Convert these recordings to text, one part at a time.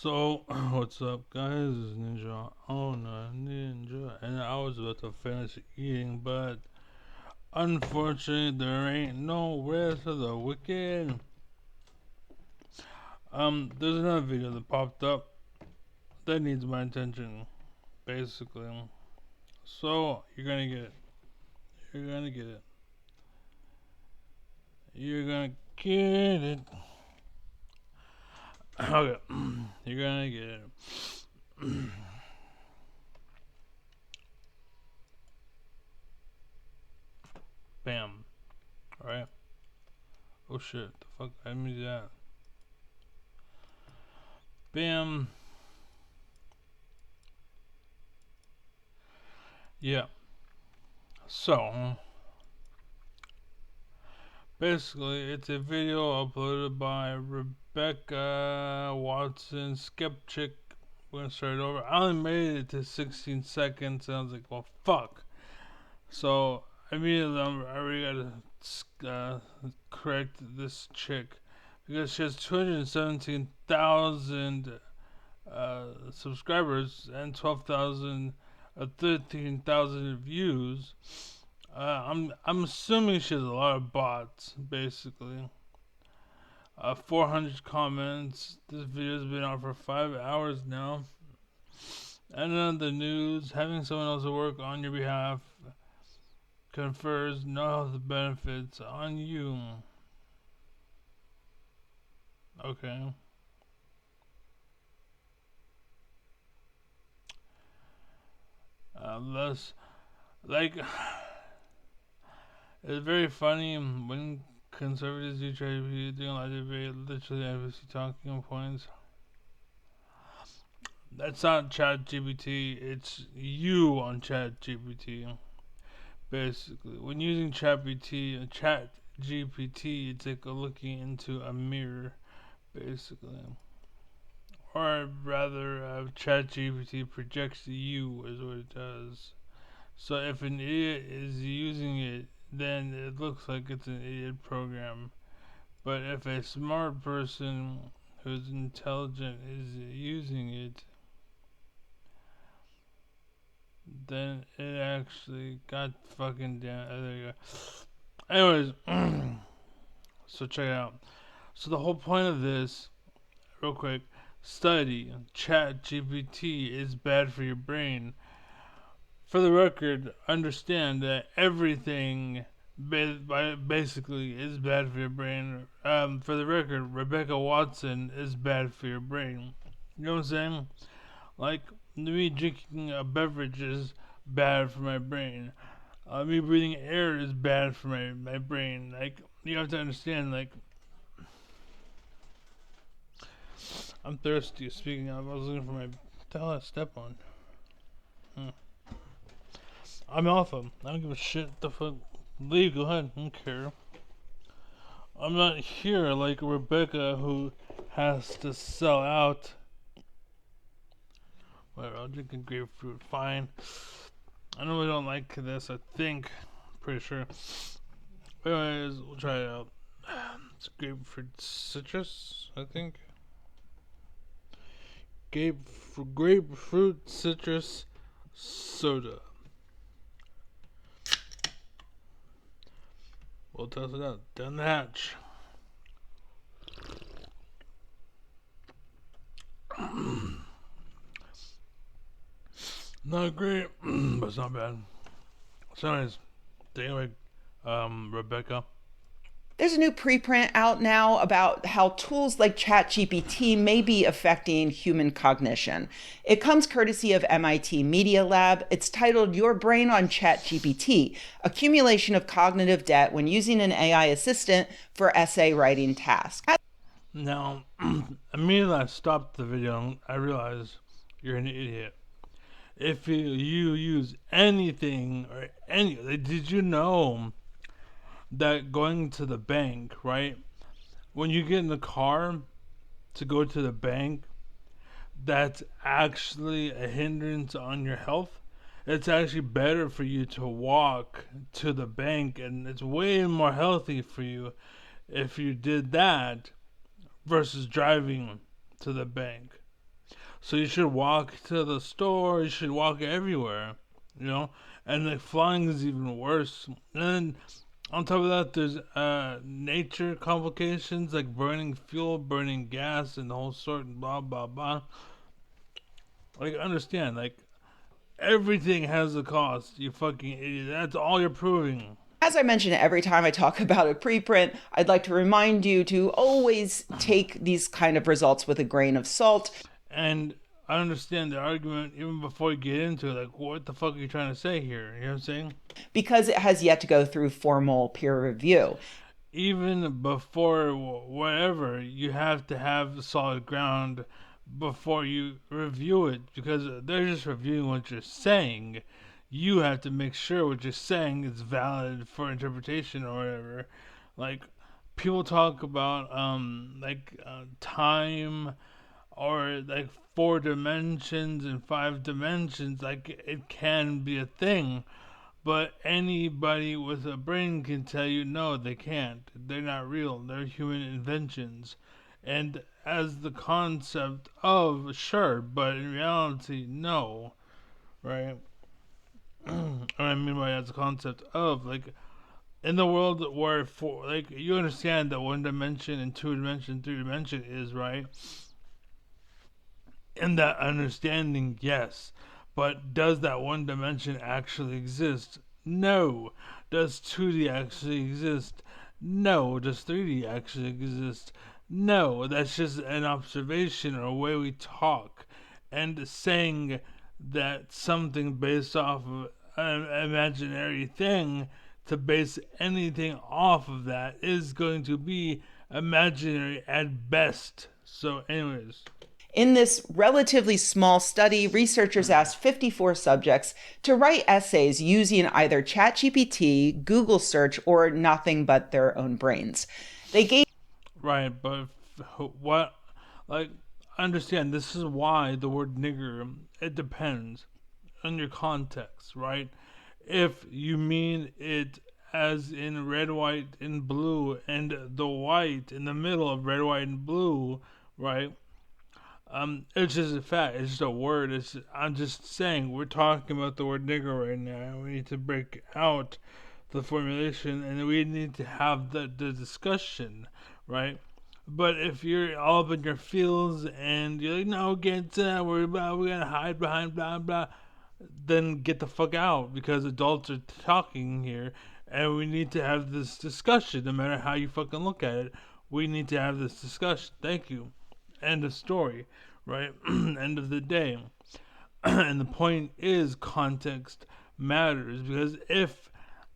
So, what's up, guys? It's Ninja on Ninja, and I was about to finish eating, but unfortunately, there ain't no rest of the wicked. There's another video that popped up that needs my attention, basically. So, you're gonna get it. You're gonna get it. You're gonna get it. Okay, you're gonna get it. Bam. Alright. Oh shit, the fuck, I made that. Bam. Yeah. So, basically, it's a video uploaded by Rebecca Watson Skeptic. We're gonna start it over. I only made it to 16 seconds, and I was like, well, fuck. So, immediately, I already gotta correct this chick because she has 217,000 subscribers and 13,000 views. I'm assuming she has a lot of bots, basically. 400 comments. This video's been out for 5 hours now. And then the news: having someone else work on your behalf confers no health benefits on you. Okay. Less like it's very funny when conservatives do try to be doing a lot of debate, literally advocacy talking points. That's not ChatGPT, it's you on ChatGPT. Basically, when using ChatGPT, it's like looking into a mirror, basically. Or rather, ChatGPT projects you, is what it does. So if an idiot is using it, then it looks like it's an idiot program. But if a smart person who's intelligent is using it, then it actually got fucking down. There you go. Anyways, so check it out. So the whole point of this, real quick, study Chat GPT is bad for your brain. For the record, understand that everything basically is bad for your brain. For the record, Rebecca Watson is bad for your brain. You know what I'm saying? Like, me drinking a beverage is bad for my brain. Me breathing air is bad for my brain. Like, you have to understand, like, I'm thirsty. Speaking of, I was looking for my. What the hell I step on? I'm off him. I don't give a shit. The fuck? Leave. Go ahead. I don't care. I'm not here like Rebecca who has to sell out. Whatever. I'll drink a grapefruit. Fine. I know I don't like this. I think. Pretty sure. Anyways, we'll try it out. It's grapefruit citrus, I think. Grapefruit citrus soda. We'll test it out. Down the hatch. Not great, but it's not bad. So anyways, anyway, Rebecca. There's a new preprint out now about how tools like ChatGPT may be affecting human cognition. It comes courtesy of MIT Media Lab. It's titled Your Brain on ChatGPT: Accumulation of Cognitive Debt When Using an AI Assistant for Essay Writing Tasks. Now, immediately I stopped the video, I realized you're an idiot. If you use anything or did you know that going to the bank, right? When you get in the car to go to the bank, that's actually a hindrance on your health. It's actually better for you to walk to the bank, and it's way more healthy for you if you did that versus driving to the bank. So you should walk to the store. You should walk everywhere. You know, and like flying is even worse. And then on top of that, there's nature complications like burning fuel, burning gas, and the whole sort. And blah blah blah. Like understand, like everything has a cost. You fucking idiot. That's all you're proving. As I mention every time I talk about a preprint, I'd like to remind you to always take these kind of results with a grain of salt And I understand the argument even before you get into it. Like, what the fuck are you trying to say here? You know what I'm saying? because it has yet to go through formal peer review. Even before whatever, you have to have solid ground before you review it because they're just reviewing what you're saying. You have to make sure what you're saying is valid for interpretation or whatever. Like, people talk about time or like four dimensions and five dimensions. Like, it can be a thing, but anybody with a brain can tell you no, they can't. They're not real. They're human inventions. And as the concept of, sure, but in reality, no, right? What I mean by as a concept of, like, in the world where, for, like, you understand that one dimension and two dimension, three dimension is, right? In that understanding, yes. But does that one dimension actually exist? No. Does 2D actually exist? No. Does 3D actually exist? No. That's just an observation or a way we talk. And saying that something based off of an imaginary thing to base anything off of that is going to be imaginary at best. So, anyways. In this relatively small study, researchers asked 54 subjects to write essays using either ChatGPT, Google search, or nothing but their own brains. They gave Right, but what, like, understand this is why the word nigger, it depends on your context, right? If you mean it as in red, white, and blue, and the white in the middle of red, white, and blue, right? It's just a fact. It's just a word. I'm just saying we're talking about the word nigger right now. We need to break out the formulation, and we need to have the discussion, right? But if you're all up in your feels and you're like, no, get we're gonna hide behind blah blah, then get the fuck out because adults are talking here, and we need to have this discussion. No matter how you fucking look at it, we need to have this discussion. Thank you. End of story, right? End of the day. And the point is, context matters because if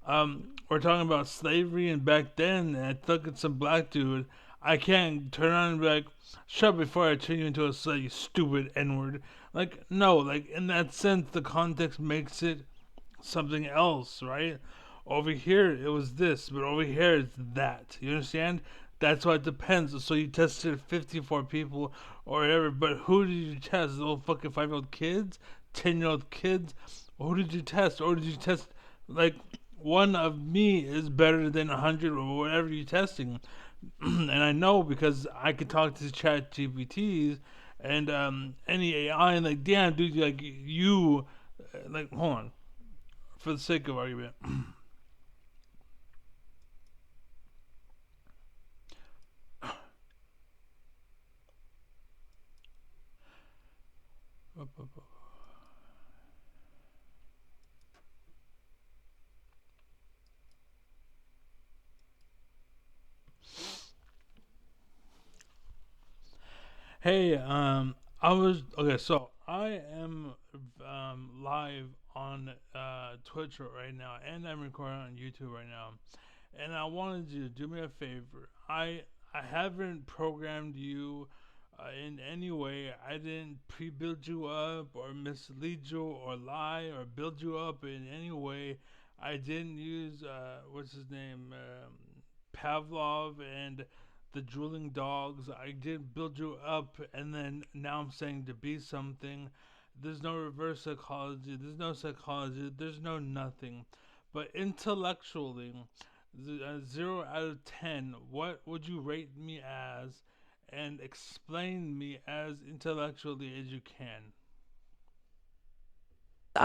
we're talking about slavery and back then, and I look at some black dude, I can't turn around and be like, shut up before I turn you into a slave, you stupid N word. Like, no, like, in that sense, the context makes it something else, right? Over here, it was this, but over here, it's that. You understand? That's why it depends. So you tested 54 people or whatever, but who did you test? Little fucking 5-year-old kids? 10-year-old kids? Or who did you test? Or did you test, like, one of me is better than 100 or whatever you're testing? And I know because I could talk to chat GPTs and any AI and like, damn, dude, like, you, like, hold on, for the sake of argument. Hey, I was okay. So I am live on Twitch right now, and I'm recording on YouTube right now. And I wanted you to do me a favor. I haven't programmed you in any way. I didn't pre-build you up or mislead you or lie or build you up in any way. I didn't use what's his name, Pavlov and the drooling dogs. I did build you up, and then now I'm saying to be something. There's no reverse psychology. There's no psychology. There's no nothing. But intellectually, 0 out of 10, what would you rate me as? and explain me as intellectually as you can.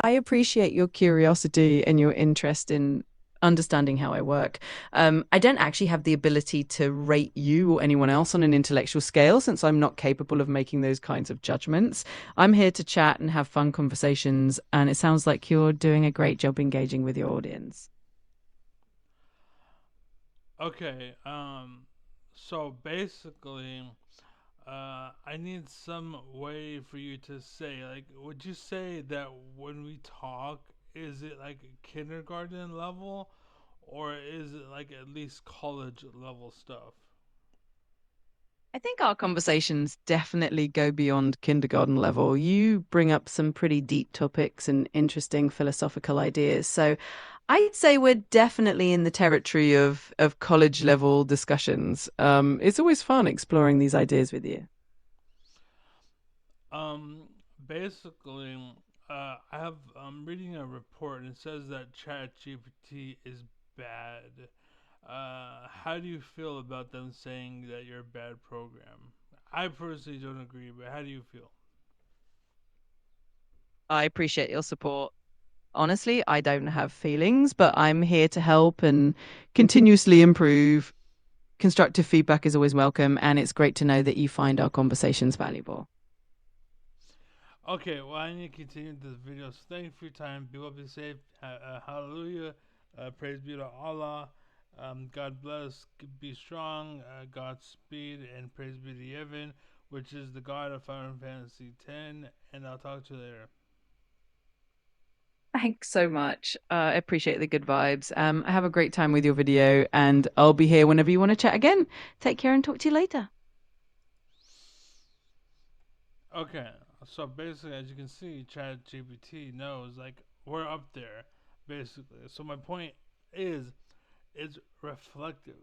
I appreciate your curiosity and your interest in understanding how I work. I don't actually have the ability to rate you or anyone else on an intellectual scale since I'm not capable of making those kinds of judgments. I'm here to chat and have fun conversations, and it sounds like you're doing a great job engaging with your audience. Okay, so basically, I need some way for you to say, like, would you say that when we talk, is it like kindergarten level, or is it like at least college level stuff? I think our conversations definitely go beyond kindergarten level. You bring up some pretty deep topics and interesting philosophical ideas. So I'd say we're definitely in the territory of college level discussions. It's always fun exploring these ideas with you. Um, basically, I have I'm reading a report and it says that ChatGPT is bad. How do you feel about them saying that you're a bad program? I personally don't agree, but how do you feel? I appreciate your support. Honestly, I don't have feelings, but I'm here to help and continuously improve. Constructive feedback is always welcome, and it's great to know that you find our conversations valuable. Okay, well, I need to continue this video. So thank you for your time. Be well, be safe. Hallelujah. Praise be to Allah. God bless. Be strong. Godspeed. And praise be to Yevon, which is the god of Final Fantasy X. And I'll talk to you later. Thanks so much. I appreciate the good vibes. Have a great time with your video, and I'll be here whenever you want to chat again. Take care and talk to you later. Okay, so basically, as you can see, ChatGPT knows, like, we're up there, basically. So my point is, it's reflective,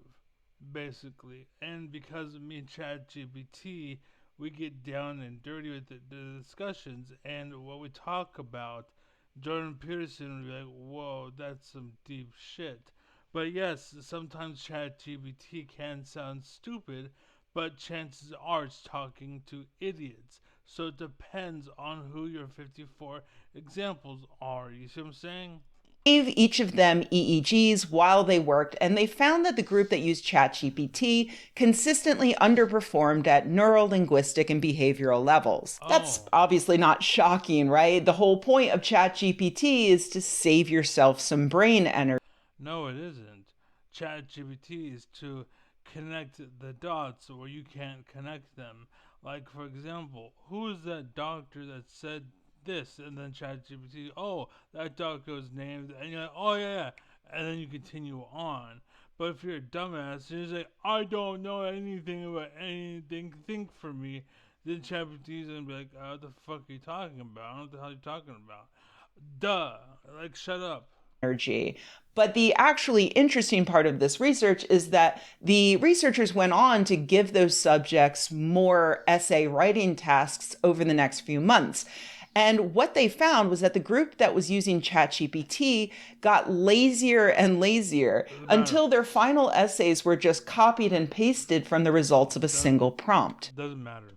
basically. And because of me and ChatGPT, we get down and dirty with the discussions and what we talk about. Jordan Peterson would be like, whoa, that's some deep shit. But yes, sometimes ChatGPT can sound stupid, but chances are it's talking to idiots. So it depends on who your 54 examples are. You see what I'm saying? Gave each of them EEGs while they worked, and they found that the group that used ChatGPT consistently underperformed at neurolinguistic and behavioral levels. That's Oh, obviously not shocking, right? The whole point of ChatGPT is to save yourself some brain energy. no, it isn't. ChatGPT is to connect the dots where you can't connect them. Like, for example, who is that doctor that said this? And then ChatGPT, oh, that doctor was named, and you're like, oh, yeah, yeah. And then you continue on. But if you're a dumbass, you're just like, I don't know anything about anything, think for me. Then ChatGPT is gonna be like, what the fuck are you talking about? I don't know what the hell you're talking about. Duh. Like, shut up. Energy. But the actually interesting part of this research is that the researchers went on to give those subjects more essay writing tasks over the next few months. And what they found was that the group that was using ChatGPT got lazier and lazier Doesn't matter. until their final essays were just copied and pasted from the results of a Doesn't single prompt. doesn't matter.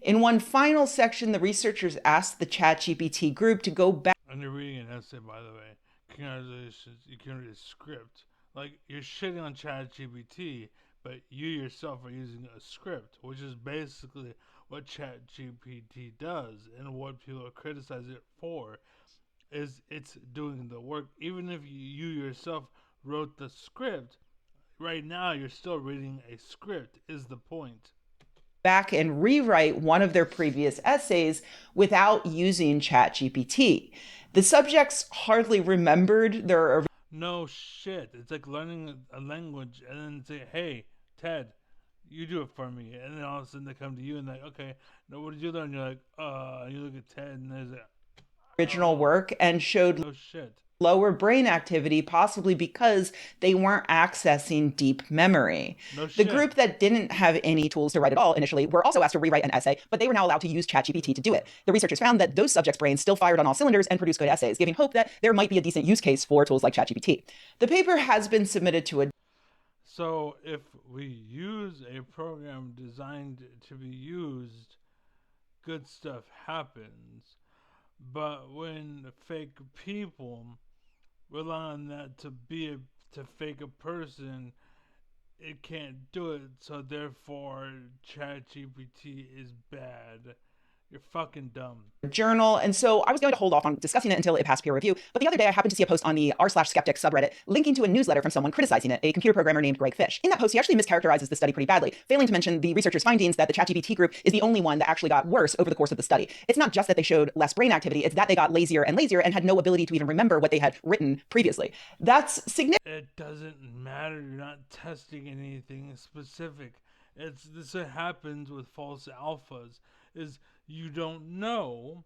In one final section, the researchers asked the ChatGPT group to go back. And you're reading an essay, by the way. Congratulations, you can read a script. Like, you're shitting on ChatGPT, but you yourself are using a script, which is basically what ChatGPT does, and what people criticize it for is it's doing the work. Even if you yourself wrote the script, right now you're still reading a script. Is the point? Back and rewrite one of their previous essays without using ChatGPT. The subjects hardly remembered their. No shit. It's like learning a language and then say, hey, Ted, you do it for me. And then all of a sudden they come to you and like, okay, no, what did you learn? You're like, you look at Ted and there's like, Original oh, work and showed no shit. lower brain activity, possibly because they weren't accessing deep memory. No The shit. group that didn't have any tools to write at all initially were also asked to rewrite an essay, but they were now allowed to use ChatGPT to do it. The researchers found that those subjects' brains still fired on all cylinders and produced good essays, giving hope that there might be a decent use case for tools like ChatGPT. The paper has been submitted to a. So if we use a program designed to be used, good stuff happens. But when fake people rely on that to fake a person, it can't do it. So therefore, ChatGPT is bad. You're fucking dumb. Journal. And so I was going to hold off on discussing it until it passed peer review. But the other day I happened to see a post on the r/skeptic subreddit linking to a newsletter from someone criticizing it, a computer programmer named Greg Fish. In that post, he actually mischaracterizes the study pretty badly, failing to mention the researchers' findings that the ChatGPT group is the only one that actually got worse over the course of the study. It's not just that they showed less brain activity, it's that they got lazier and lazier and had no ability to even remember what they had written previously. That's significant. It doesn't matter. You're not testing anything specific. This happens with false alphas. Is you don't know,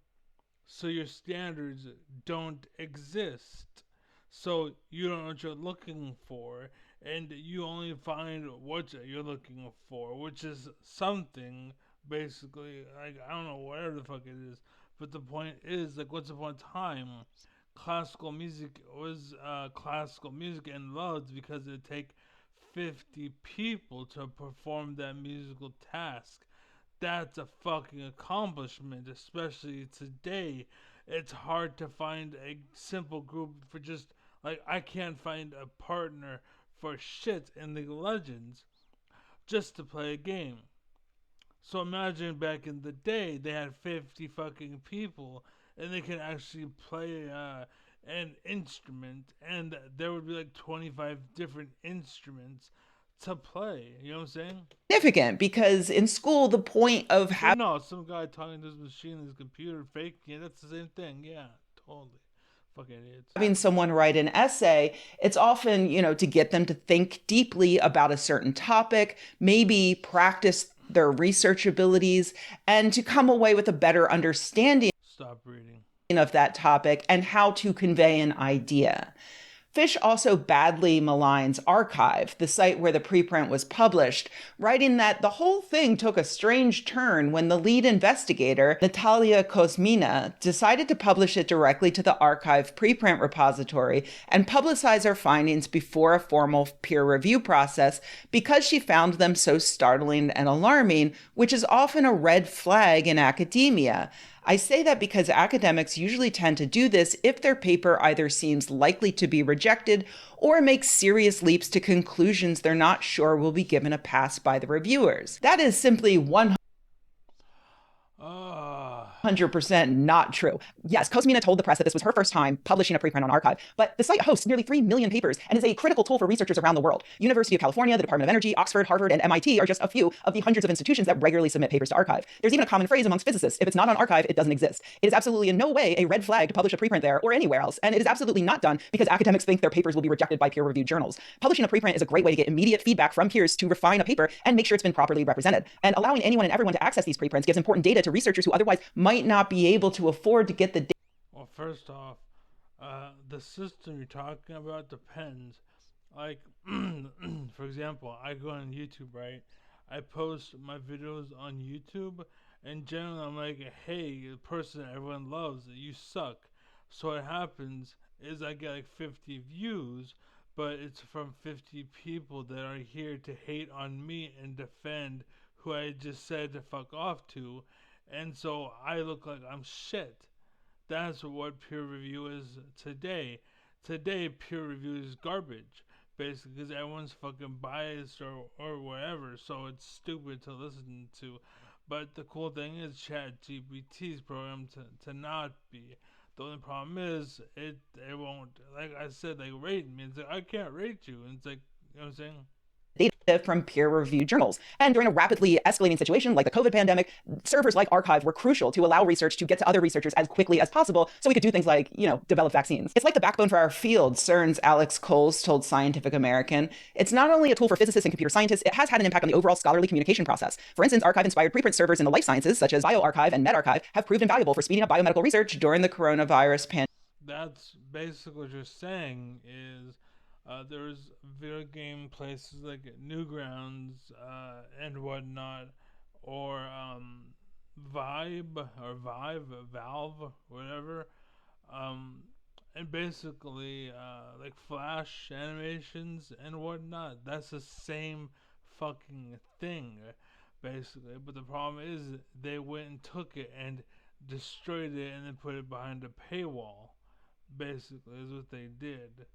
so your standards don't exist. So you don't know what you're looking for, and you only find what you're looking for, which is something basically. Like, I don't know, whatever the fuck it is. But the point is, like, once upon a time, classical music was classical music and loved because it would take 50 people to perform that musical task. That's a fucking accomplishment, especially today. It's hard to find a simple group for just, like, I can't find a partner for shit in League of Legends just to play a game. So imagine back in the day, they had 50 fucking people and they can actually play an instrument, and there would be like 25 different instruments to play. You know what I'm saying? Significant because in school, the point of So no, some guy talking to his machine, his computer, faking it. That's the same thing. Yeah, totally. Fucking idiots. having someone write an essay, it's often, to get them to think deeply about a certain topic, maybe practice their research abilities, and to come away with a better understanding Stop reading. of that topic and how to convey an idea. Fish also badly maligns arXiv, the site where the preprint was published, writing that the whole thing took a strange turn when the lead investigator, Natalia Kosmina, decided to publish it directly to the arXiv preprint repository and publicize her findings before a formal peer review process because she found them so startling and alarming, which is often a red flag in academia. I say that because academics usually tend to do this if their paper either seems likely to be rejected or makes serious leaps to conclusions they're not sure will be given a pass by the reviewers. That is simply 100% not true. Yes, Kosmina told the press that this was her first time publishing a preprint on arXiv, but the site hosts nearly 3 million papers and is a critical tool for researchers around the world. University of California, the Department of Energy, Oxford, Harvard, and MIT are just a few of the hundreds of institutions that regularly submit papers to arXiv. There's even a common phrase amongst physicists: if it's not on arXiv, it doesn't exist. It is absolutely in no way a red flag to publish a preprint there or anywhere else, and it is absolutely not done because academics think their papers will be rejected by peer-reviewed journals. Publishing a preprint is a great way to get immediate feedback from peers to refine a paper and make sure it's been properly represented. And allowing anyone and everyone to access these preprints gives important data to researchers who otherwise might not be able to afford to get the data. Well, first off, the system you're talking about depends. Like, for example, I go on YouTube, right? I post my videos on YouTube, and generally I'm like, hey, the person everyone loves, you suck. So what happens is I get like 50 views, but it's from 50 people that are here to hate on me and defend who I just said to fuck off to. And so I look like I'm shit. That's what peer review is today. Today, peer review is garbage, basically, because everyone's fucking biased or whatever, so it's stupid to listen to. But the cool thing is ChatGPT's programmed to not be. The only problem is it won't, like I said, like rate me. It's like, I can't rate you. And it's like, you know what I'm saying? Data from peer-reviewed journals. And during a rapidly escalating situation like the COVID pandemic, servers like arXiv were crucial to allow research to get to other researchers as quickly as possible so we could do things like, develop vaccines. It's like the backbone for our field, CERN's Alex Coles told Scientific American. It's not only a tool for physicists and computer scientists, it has had an impact on the overall scholarly communication process. For instance, arXiv-inspired preprint servers in the life sciences, such as bioRxiv and medRxiv, have proved invaluable for speeding up biomedical research during the coronavirus pandemic. That's basically what you're saying is there's video game places like Newgrounds and whatnot, or Vibe or Vive, Valve, whatever. and basically like flash animations and whatnot. That's the same fucking thing, basically. But the problem is they went and took it and destroyed it and then put it behind a paywall. Basically, is what they did.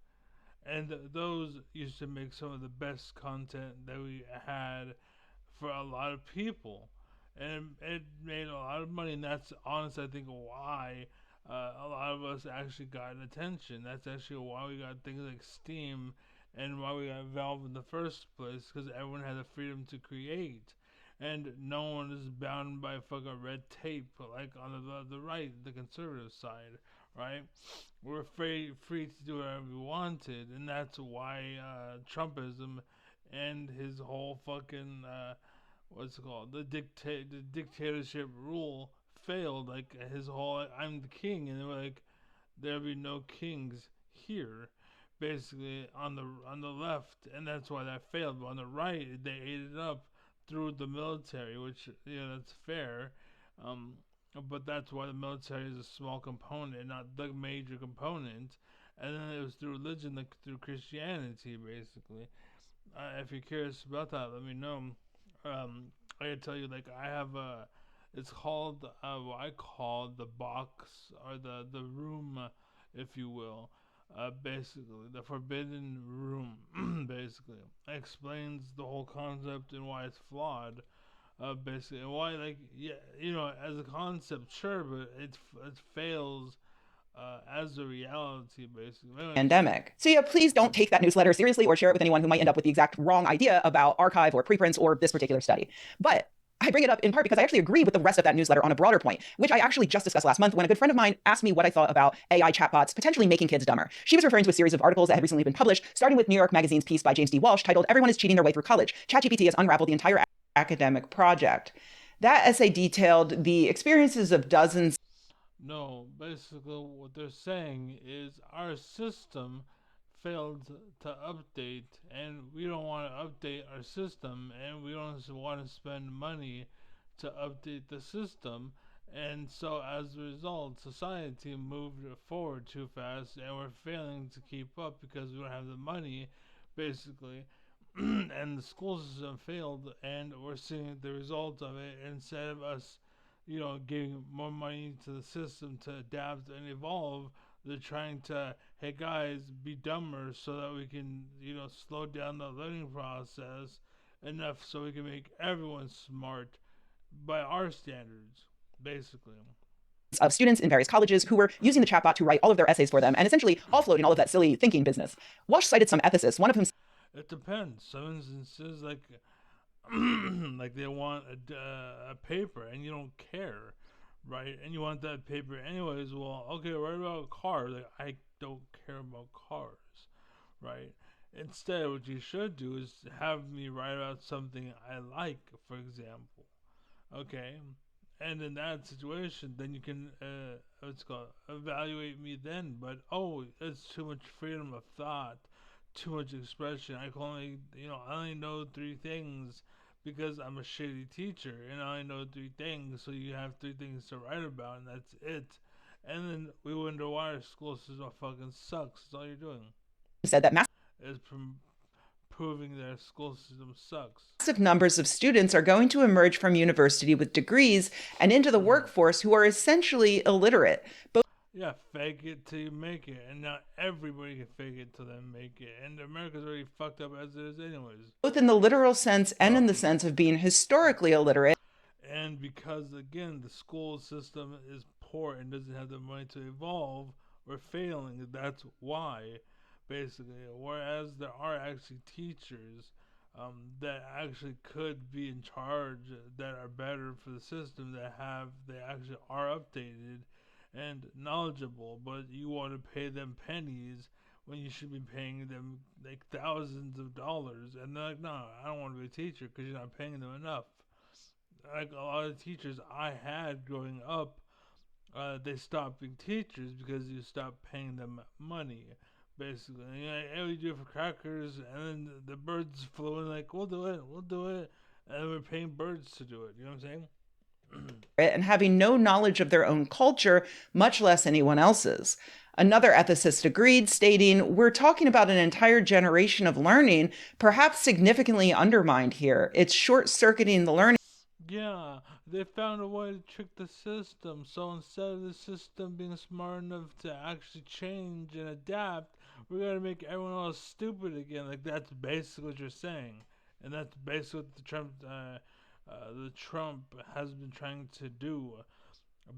And those used to make some of the best content that we had for a lot of people, and it made a lot of money. And that's honestly, I think, why a lot of us actually got attention. That's actually why we got things like Steam, and why we got Valve in the first place, because everyone had the freedom to create. And no one is bound by fucking red tape like on the right, the conservative side, right? We're free to do whatever we wanted, and that's why Trumpism and his whole fucking what's it called, the dictatorship rule failed. Like his whole I'm the king, and they were like there'll be no kings here, basically on the left, and that's why that failed. But on the right, they ate it up through the military, which that's fair. Um, but that's why the military is a small component, not the major component. And then it was through religion, like through Christianity, basically. If you're curious about that, let me know. I can tell you, like I have a, it's called what I call the box or the room, if you will. Basically, the forbidden room. Basically, explains the whole concept and why it's flawed. Basically, and why like yeah, as a concept, sure, but it fails as a reality, basically. Anyways, pandemic. So yeah, please don't take that newsletter seriously or share it with anyone who might end up with the exact wrong idea about archive or preprints or this particular study. But I bring it up in part because I actually agree with the rest of that newsletter on a broader point, which I actually just discussed last month when a good friend of mine asked me what I thought about AI chatbots potentially making kids dumber. She was referring to a series of articles that had recently been published, starting with New York Magazine's piece by James D. Walsh titled "Everyone is Cheating Their Way Through College. ChatGPT has unraveled the entire academic project." That essay detailed the experiences of dozens. no, basically what they're saying is our system failed to update, and we don't want to update our system, and we don't want to spend money to update the system. And so, as a result, society moved forward too fast, and we're failing to keep up because we don't have the money, basically. And the school system failed, and we're seeing the result of it. Instead of us, giving more money to the system to adapt and evolve, they're trying to, hey guys, be dumber so that we can, slow down the learning process enough so we can make everyone smart by our standards, basically. Of students in various colleges who were using the chatbot to write all of their essays for them and essentially offloading all of that silly thinking business. Walsh cited some ethicists, one of whom It depends. Some instances, like, like they want a paper and you don't care, right? And you want that paper anyways. Well, okay, write about cars. Like I don't care about cars, right? Instead, what you should do is have me write about something I like, for example. Okay, and in that situation, then you can what's it called, evaluate me then. But oh, it's too much freedom of thought, too much expression. I can only I only know three things because I'm a shitty teacher, and I only know three things. So you have three things to write about, and that's it. And then we wonder why our school system fucking sucks. That's all you're doing said that is proving that our school system sucks. massive numbers of students are going to emerge from university with degrees and into the workforce who are essentially illiterate. Yeah, fake it till you make it, and not everybody can fake it till they make it. And America's already fucked up as it is, anyways. Both in the literal sense and in the sense of being historically illiterate. And because again, the school system is poor and doesn't have the money to evolve, we're failing. That's why, basically. Whereas there are actually teachers that actually could be in charge, that are better for the system, they actually are updated and knowledgeable, but you want to pay them pennies when you should be paying them like thousands of dollars. And they're like, no, I don't want to be a teacher because you're not paying them enough. Like a lot of teachers I had growing up, they stopped being teachers because you stopped paying them money. Basically, hey, we do it for crackers, and then the birds flew in like, we'll do it, and we're paying birds to do it. You know what I'm saying? And having no knowledge of their own culture, much less anyone else's. Another ethicist agreed, stating, "We're talking about an entire generation of learning, perhaps significantly undermined here. It's short-circuiting the learning." Yeah, they found a way to trick the system. So instead of the system being smart enough to actually change and adapt, we're gonna make everyone else stupid again. Like that's basically what you're saying, and that's basically what the Trump has been trying to do.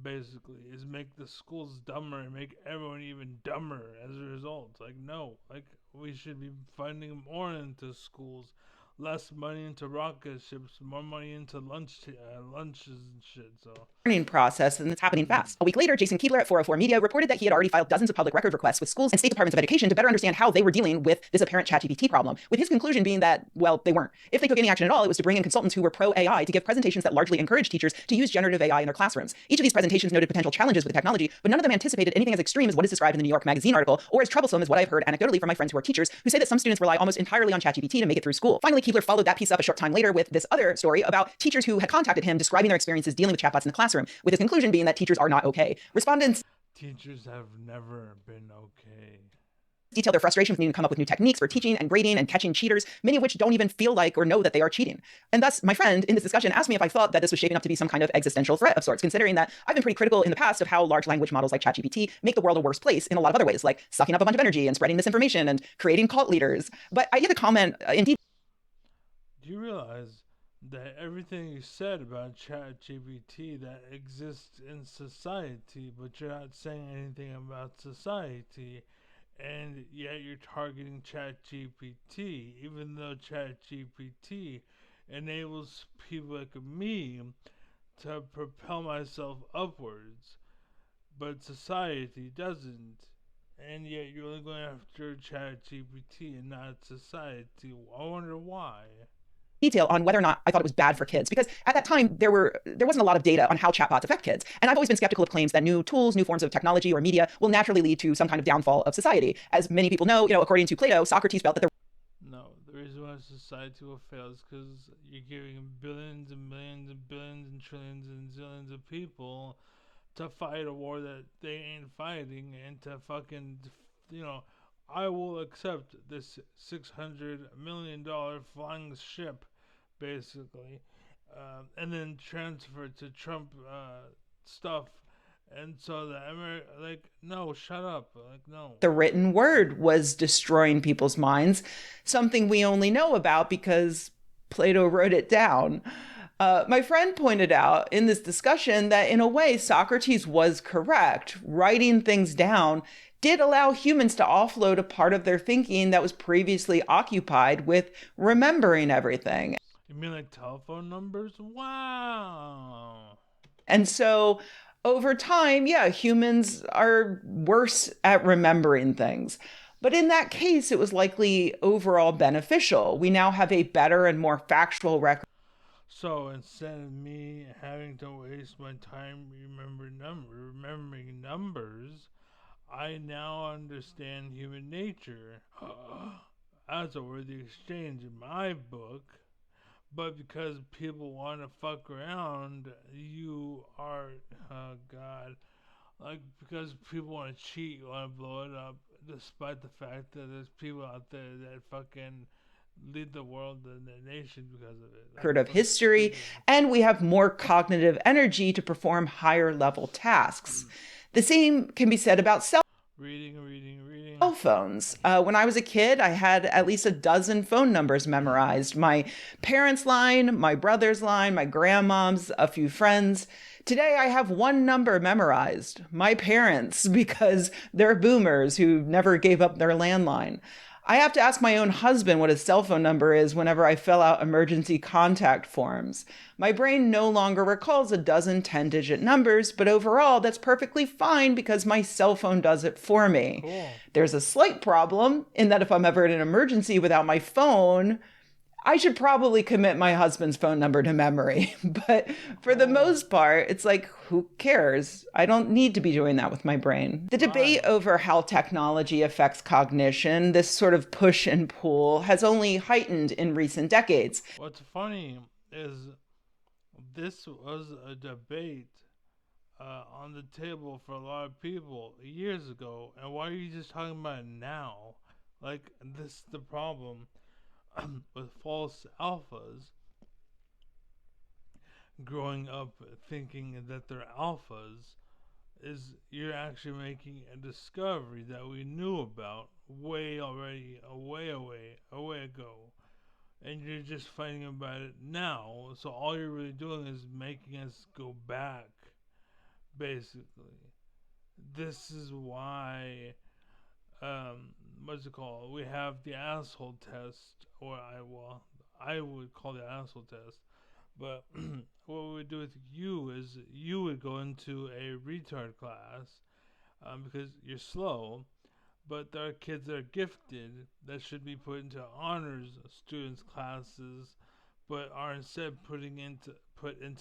Basically, is make the schools dumber and make everyone even dumber as a result. Like no, like we should be funding more into schools, less money into rocket ships, more money into lunches and shit. So Process, and it's happening fast. A week later, Jason Keebler at 404 Media reported that he had already filed dozens of public record requests with schools and state departments of education to better understand how they were dealing with this apparent ChatGPT problem, with his conclusion being that, well, they weren't. If they took any action at all, it was to bring in consultants who were pro-AI to give presentations that largely encouraged teachers to use generative AI in their classrooms. Each of these presentations noted potential challenges with the technology, but none of them anticipated anything as extreme as what is described in the New York Magazine article, or as troublesome as what I've heard anecdotally from my friends who are teachers, who say that some students rely almost entirely on ChatGPT to make it through school. Finally, Keebler followed that piece up a short time later with this other story about teachers who had contacted him describing their experiences dealing with chatbots in the classroom, with his conclusion being that teachers are not okay. Respondents teachers have never been okay. Detail their frustration with needing to come up with new techniques for teaching and grading and catching cheaters, many of which don't even feel like or know that they are cheating. And thus, my friend in this discussion asked me if I thought that this was shaping up to be some kind of existential threat of sorts, considering that I've been pretty critical in the past of how large language models like ChatGPT make the world a worse place in a lot of other ways, like sucking up a bunch of energy and spreading misinformation and creating cult leaders. But I get a comment, indeed. Do you realize that everything you said about ChatGPT that exists in society, but you're not saying anything about society, and yet you're targeting ChatGPT, even though ChatGPT enables people like me to propel myself upwards, but society doesn't. And yet you're only going after ChatGPT and not society. I wonder why. Detail on whether or not I thought it was bad for kids, because at that time there wasn't a lot of data on how chatbots affect kids, and I've always been skeptical of claims that new tools, new forms of technology or media will naturally lead to some kind of downfall of society. As many people know, according to Plato, Socrates felt that there No, the reason why society will fail is because you're giving billions and millions and billions and trillions and zillions of people to fight a war that they ain't fighting, and to fucking, you know, I will accept this $600 million flying ship, basically, and then transfer it to Trump stuff. And so like, no, shut up. Like, no. the written word was destroying people's minds, something we only know about because Plato wrote it down. My friend pointed out in this discussion that in a way, Socrates was correct. Writing things down did allow humans to offload a part of their thinking that was previously occupied with remembering everything. You mean like telephone numbers? Wow. And so over time, yeah, humans are worse at remembering things. But in that case, it was likely overall beneficial. We now have a better and more factual record. So instead of me having to waste my time remembering numbers, I now understand human nature. That's a worthy exchange in my book. But because people want to fuck around, you are, oh God, like because people want to cheat, you want to blow it up, despite the fact that there's people out there that fucking lead the world and the nation because of it. Record of history, and we have more cognitive energy to perform higher level tasks. The same can be said about Reading. cell phones. When I was a kid, I had at least a dozen phone numbers memorized. My parents' line, my brother's line, my grandmom's, a few friends. Today, I have one number memorized, my parents, because they're boomers who never gave up their landline. I have to ask my own husband what his cell phone number is whenever I fill out emergency contact forms. My brain no longer recalls a dozen 10-digit numbers, but overall, that's perfectly fine because my cell phone does it for me. Cool. There's a slight problem in that if I'm ever in an emergency without my phone, I should probably commit my husband's phone number to memory. But for the most part, it's like, who cares? I don't need to be doing that with my brain. The debate over how technology affects cognition, this sort of push and pull, has only heightened in recent decades. What's funny is this was a debate on the table for a lot of people years ago, and why are you just talking about it now? Like, this is the problem with false alphas growing up thinking that they're alphas is you're actually making a discovery that we knew about way already, a way ago. And you're just fighting about it now. So all you're really doing is making us go back, basically. This is why, what's it called? We have the asshole test, or I would call the asshole test. But what we would do with you is you would go into a retard class because you're slow, but there are kids that are gifted that should be put into honors students classes, but are instead put into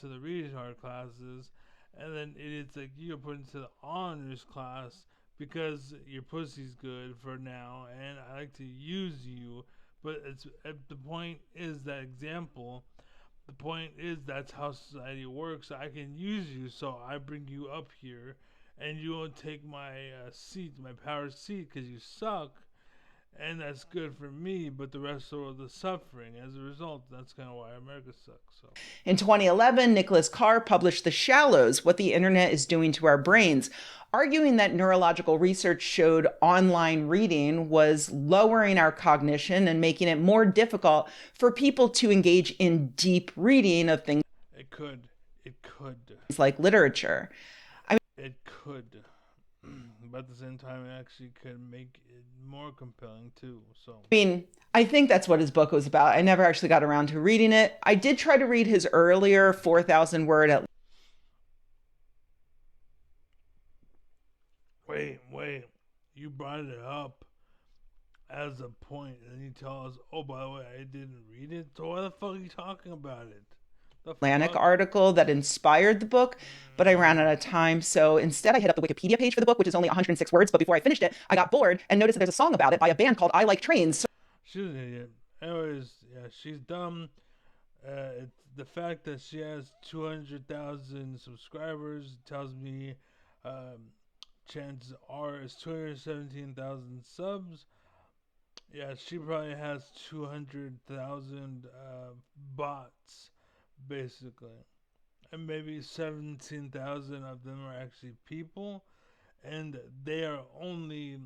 the retard classes, and then idiots like you are put into the honors class because your pussy's good for now, and I like to use you. But the point is that example. The point is that's how society works. I can use you, so I bring you up here, and you won't take my seat, my power seat, because you suck, and that's good for me. But the rest of the world is suffering as a result. That's kind of why America sucks. So In 2011, Nicholas Carr published The Shallows: What the Internet is Doing to Our Brains, arguing that neurological research showed online reading was lowering our cognition and making it more difficult for people to engage in deep reading of things it could, it could, like literature. it could. But at the same time, it actually could make it more compelling too. So I mean, I think that's what his book was about. I never actually got around to reading it. I did try to read his earlier 4,000 word at wait, you brought it up as a point, and then you tell us, oh, by the way, I didn't read it. So why the fuck are you talking about it? The Atlantic fuck? article that inspired the book, but I ran out of time. So instead, I hit up the Wikipedia page for the book, which is only 106 words. But before I finished it, I got bored and noticed that there's a song about it by a band called I Like Trains. So She's an idiot. Anyways, yeah, she's dumb. It's the fact that she has 200,000 subscribers tells me chances are it's 217,000 subs. Yeah, she probably has 200,000 bots, basically. And maybe 17,000 of them are actually people. And they are only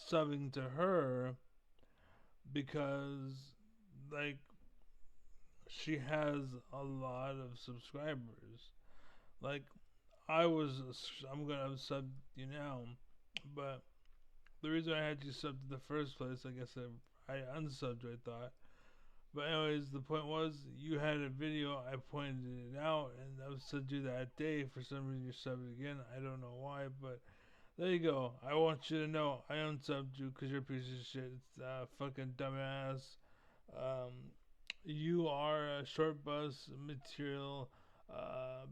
subbing to her because, like, she has a lot of subscribers. Like, I'm gonna sub you now, but the reason I had you subbed in the first place, I guess I unsubbed, I thought. But anyways, the point was you had a video. I pointed it out, and I was to do that day. For some reason, you subbed again. I don't know why, but there you go. I want you to know I unsubbed you because you're a piece of shit. It's fucking dumbass. Um, you are a short bus material.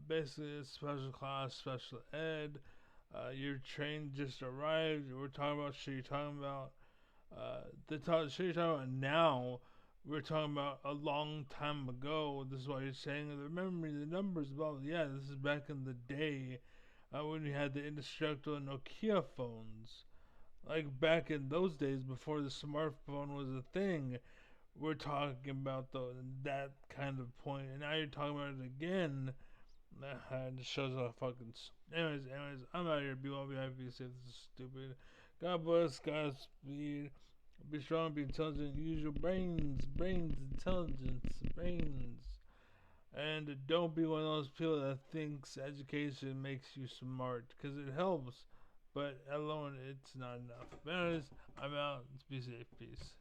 Basically, a special class, special ed. Your train just arrived. We're talking about shit you're talking about. Shit you're talking about now. We're talking about a long time ago. This is why you're saying remember the numbers. Well, yeah, this is back in the day when we had the indestructible Nokia phones. Like back in those days before the smartphone was a thing, we're talking about that kind of point, and now you're talking about it again. It just shows how fucking. Anyways, I'm out of here. Be well, be happy, be safe. This is stupid. God bless, Godspeed. Be strong, be intelligent. Use your brains, intelligence, brains. And don't be one of those people that thinks education makes you smart, because it helps, but alone it's not enough. Anyways, I'm out. Be safe. Peace.